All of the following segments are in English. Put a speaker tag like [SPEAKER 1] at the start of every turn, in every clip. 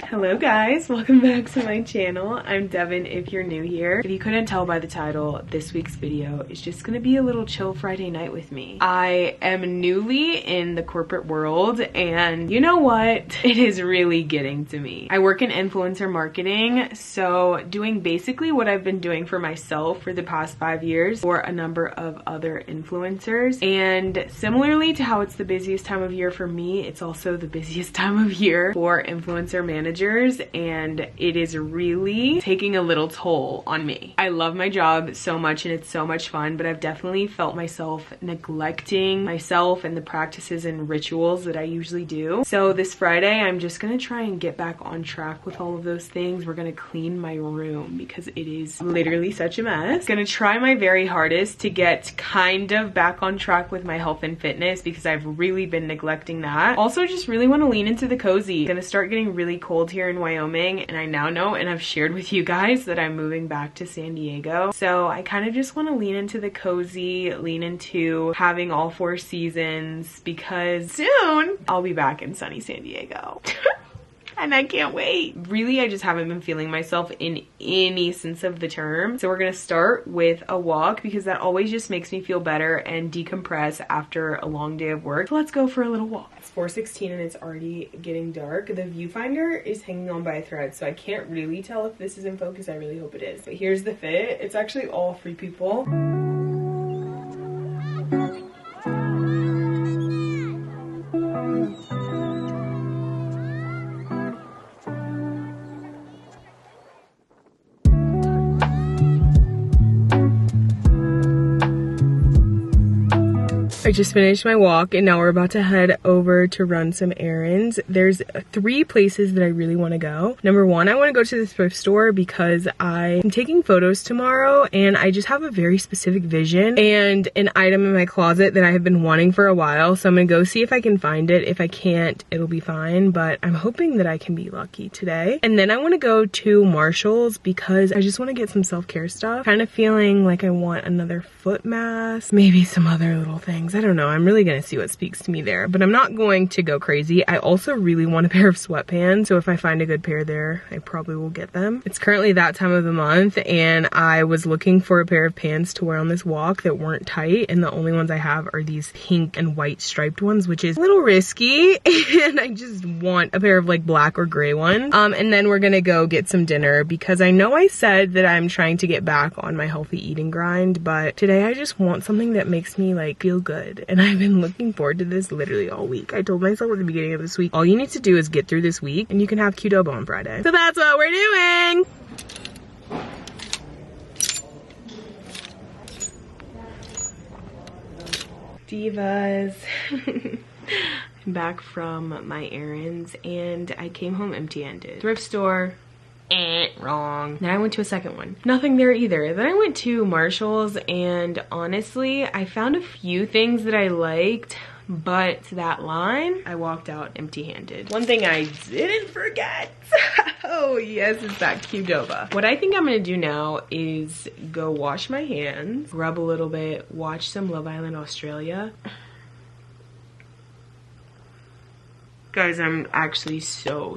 [SPEAKER 1] Hello guys, welcome back to my channel. I'm Devon if you're new here. If you couldn't tell by the title, this week's video is just gonna be a little chill Friday night with me. I am newly in the corporate world and you know what? It is really getting to me. I work in influencer marketing, so doing basically what I've been doing for myself for the past 5 years for a number of other influencers. And similarly to how it's the busiest time of year for me, it's also the busiest time of year for influencer managers, and it is really taking a little toll on me. I love my job so much and it's so much fun, but I've definitely felt myself neglecting myself and the practices and rituals that I usually do. So this Friday, I'm just gonna try and get back on track with all of those things. We're gonna clean my room because it is literally such a mess. Gonna try my very hardest to get kind of back on track with my health and fitness because I've really been neglecting that. Also just really want to lean into the cozy. Gonna start getting really cold here in Wyoming, and I now know and I've shared with you guys that I'm moving back to San Diego. So I kind of just want to lean into the cozy, lean into having all 4 seasons because soon I'll be back in sunny San Diego. And I can't wait. Really, I just haven't been feeling myself in any sense of the term. So we're gonna start with a walk because that always just makes me feel better and decompress after a long day of work. So let's go for a little walk. It's 4:16 and it's already getting dark. The viewfinder is hanging on by a thread, so I can't really tell if this is in focus. I really hope it is. But here's the fit. It's actually all Free People. I just finished my walk and now we're about to head over to run some errands. There's 3 places that I really want to go. Number 1, I want to go to the thrift store because I am taking photos tomorrow and I just have a very specific vision and an item in my closet that I have been wanting for a while. So I'm gonna go see if I can find it. If I can't, it'll be fine, but I'm hoping that I can be lucky today. And then I want to go to Marshall's because I just want to get some self-care stuff. Kind of feeling like I want another foot mask, maybe some other little things. I don't know. I'm really gonna see what speaks to me there, but I'm not going to go crazy. I also really want a pair of sweatpants, so if I find a good pair there, I probably will get them. It's currently that time of the month, and I was looking for a pair of pants to wear on this walk that weren't tight, and the only ones I have are these pink and white striped ones, which is a little risky, and I just want a pair of like black or gray ones. And then we're gonna go get some dinner because I know I said that I'm trying to get back on my healthy eating grind, but today I just want something that makes me like feel good. And I've been looking forward to this literally all week. I told myself at the beginning of this week, all you need to do is get through this week and you can have Qdoba on Friday. So that's what we're doing. Divas. I'm back from my errands and I came home empty-handed. Thrift store. Wrong. Then I went to a second one. Nothing there either. Then I went to Marshall's and honestly, I found a few things that I liked, but that line, I walked out empty-handed. One thing I didn't forget, oh yes, it's that Qdoba. What I think I'm gonna do now is go wash my hands, rub a little bit, watch some Love Island Australia. Guys, I'm actually so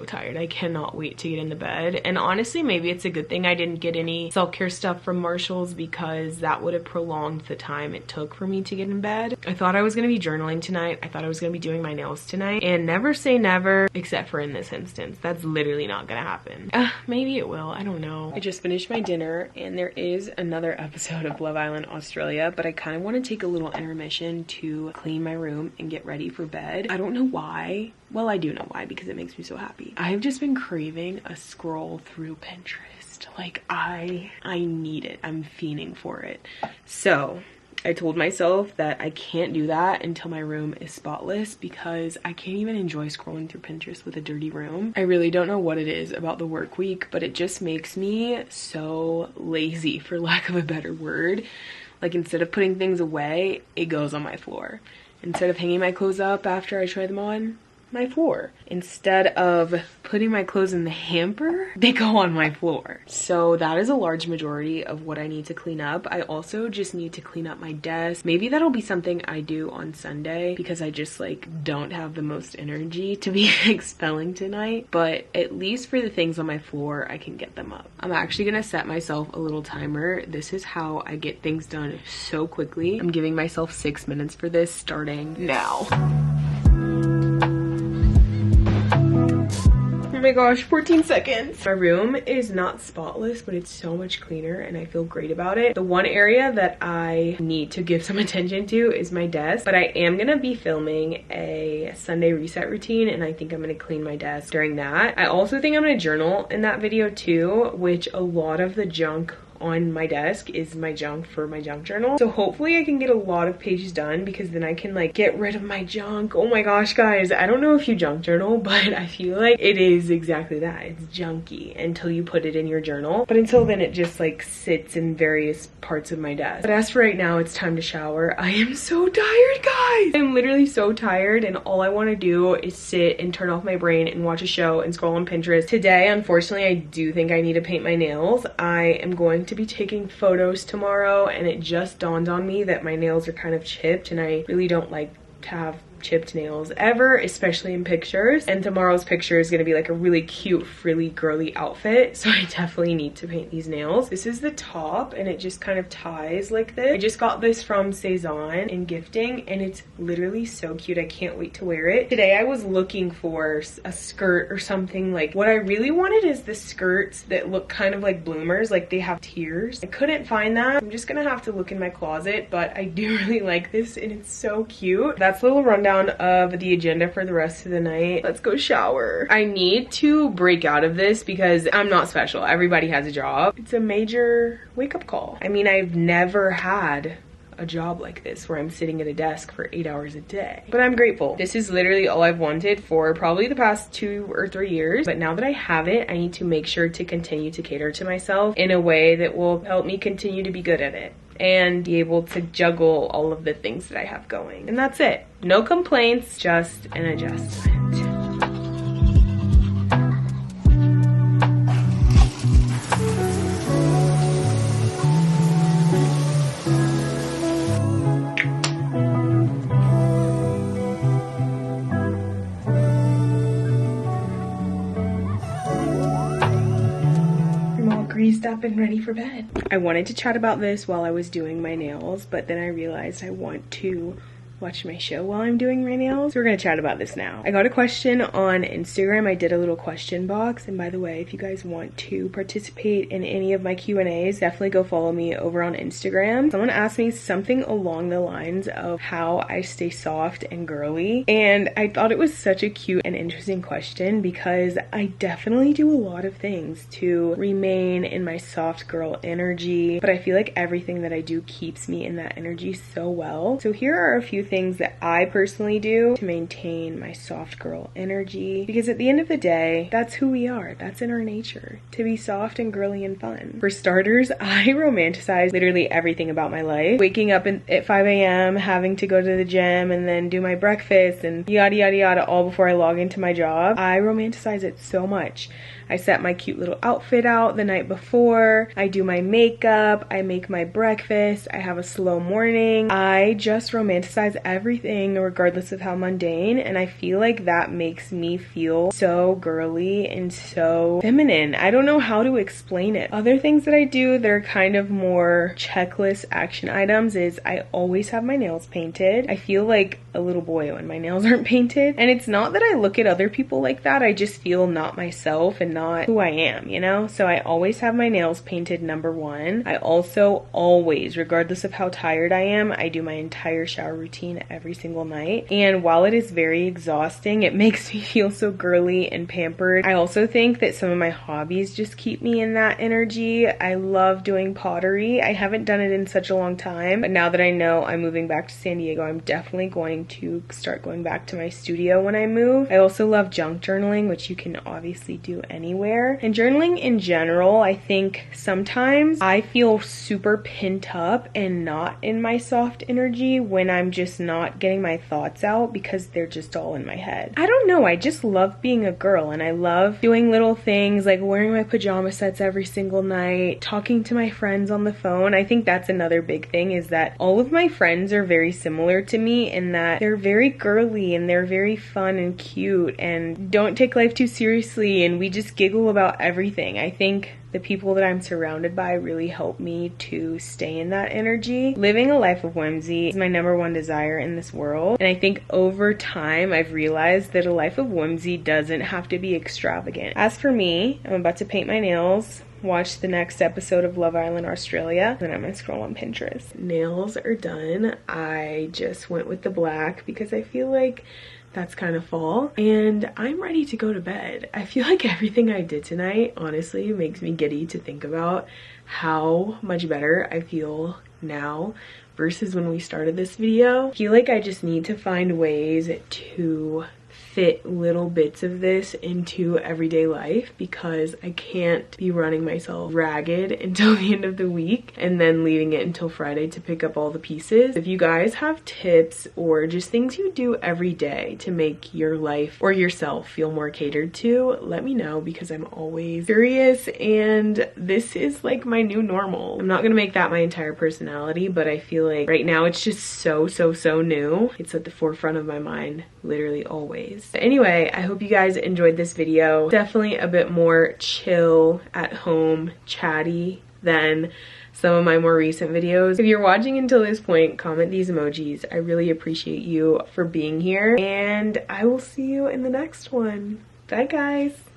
[SPEAKER 1] tired. I cannot wait to get into bed. And honestly, maybe it's a good thing I didn't get any self-care stuff from Marshall's because that would have prolonged the time it took for me to get in bed. I thought I was gonna be journaling tonight. I thought I was gonna be doing my nails tonight. And never say never, except for in this instance. That's literally not gonna happen. Maybe it will, I don't know. I just finished my dinner and there is another episode of Love Island Australia, but I kind of want to take a little intermission to clean my room and get ready for bed. I don't know why. Well, I do know why, because it makes me so happy. I've just been craving a scroll through Pinterest. Like, I need it. I'm fiending for it. So I told myself that I can't do that until my room is spotless because I can't even enjoy scrolling through Pinterest with a dirty room. I really don't know what it is about the work week, but it just makes me so lazy, for lack of a better word. Like, instead of putting things away, it goes on my floor. Instead of hanging my clothes up after I try them on, my floor. Instead of putting my clothes in the hamper, they go on my floor. So that is a large majority of what I need to clean up. I also just need to clean up my desk. Maybe that'll be something I do on Sunday because I just like don't have the most energy to be expelling tonight. But at least for the things on my floor, I can get them up. I'm actually gonna set myself a little timer. This is how I get things done so quickly. I'm giving myself 6 minutes for this, starting now. Oh my gosh, 14 seconds. My room is not spotless, but it's so much cleaner and I feel great about it. The one area that I need to give some attention to is my desk, but I am gonna be filming a Sunday reset routine and I think I'm gonna clean my desk during that. I also think I'm gonna journal in that video too, which a lot of the junk on my desk is my junk for my junk journal. So hopefully I can get a lot of pages done because then I can like get rid of my junk. Oh my gosh, guys, I don't know if you junk journal, but I feel like it is exactly that. It's junky until you put it in your journal. But until then it just like sits in various parts of my desk. But as for right now, it's time to shower. I am so tired, guys. I'm literally so tired and all I want to do is sit and turn off my brain and watch a show and scroll on Pinterest. Today, unfortunately, I do think I need to paint my nails. I am going to be taking photos tomorrow and it just dawned on me that my nails are kind of chipped and I really don't like to have chipped nails ever, especially in pictures. And tomorrow's picture is going to be like a really cute frilly girly outfit, so I definitely need to paint these nails. This is the top and it just kind of ties like this. I just got this from Cezanne in gifting and it's literally so cute. I can't wait to wear it. Today I was looking for a skirt or something. Like what I really wanted is the skirts that look kind of like bloomers, like they have tiers. I couldn't find that. I'm just gonna have to look in my closet, but I do really like this and it's so cute. That's a little rundown of the agenda for the rest of the night. Let's go shower. I need to break out of this because I'm not special. Everybody has a job. It's a major wake-up call. I mean, I've never had a job like this where I'm sitting at a desk for 8 hours a day, but I'm grateful. This is literally all I've wanted for probably the past 2 or 3 years, but now that I have it, I need to make sure to continue to cater to myself in a way that will help me continue to be good at it and be able to juggle all of the things that I have going. And that's it. No complaints, just an adjustment. Greased up and ready for bed. I wanted to chat about this while I was doing my nails, but then I realized I want to watch my show while I'm doing my nails. So we're gonna chat about this now. I got a question on Instagram. I did a little question box, and by the way, if you guys want to participate in any of my Q&As, definitely go follow me over on Instagram. Someone asked me something along the lines of how I stay soft and girly, and I thought it was such a cute and interesting question because I definitely do a lot of things to remain in my soft girl energy, but I feel like everything that I do keeps me in that energy so well. So here are a few things that I personally do to maintain my soft girl energy, because at the end of the day, that's who we are. That's in our nature, to be soft and girly and fun. For starters, I romanticize literally everything about my life. Waking up at 5 a.m., having to go to the gym and then do my breakfast and yada yada yada all before I log into my job. I romanticize it so much. I set my cute little outfit out the night before. I do my makeup. I make my breakfast. I have a slow morning. I just romanticize everything regardless of how mundane, and I feel like that makes me feel so girly and so feminine. I don't know how to explain it. Other things that I do that are kind of more checklist action items is I always have my nails painted. I feel like a little boy when my nails aren't painted, and it's not that I look at other people like that. I just feel not myself and not who I am, you know? So I always have my nails painted, number one. I also always, regardless of how tired I am, I do my entire shower routine every single night. And while it is very exhausting, it makes me feel so girly and pampered. I also think that some of my hobbies just keep me in that energy. I love doing pottery. I haven't done it in such a long time, but now that I know I'm moving back to San Diego, I'm definitely going to start going back to my studio when I move. I also love junk journaling, which you can obviously do anywhere. And journaling in general, I think sometimes I feel super pent up and not in my soft energy when I'm just just not getting my thoughts out because they're just all in my head. I don't know, I just love being a girl, and I love doing little things like wearing my pajama sets every single night, talking to my friends on the phone. I think that's another big thing, is that all of my friends are very similar to me in that they're very girly and they're very fun and cute and don't take life too seriously, and we just giggle about everything. I think the people that I'm surrounded by really help me to stay in that energy. Living a life of whimsy is my #1 desire in this world. And I think over time, I've realized that a life of whimsy doesn't have to be extravagant. As for me, I'm about to paint my nails, watch the next episode of Love Island Australia, then I'm gonna scroll on Pinterest. Nails are done. I just went with the black because I feel like that's kind of fall, and I'm ready to go to bed. I feel like everything I did tonight honestly makes me giddy to think about how much better I feel now versus when we started this video. I feel like I just need to find ways to fit little bits of this into everyday life, because I can't be running myself ragged until the end of the week and then leaving it until Friday to pick up all the pieces. If you guys have tips or just things you do every day to make your life or yourself feel more catered to, let me know, because I'm always curious, and this is like my new normal. I'm not gonna make that my entire personality, but I feel like right now it's just so new. It's at the forefront of my mind literally always. Anyway, I hope you guys enjoyed this video. Definitely a bit more chill, at home, chatty than some of my more recent videos. If you're watching until this point, comment these emojis. I really appreciate you for being here, and I will see you in the next one. Bye guys.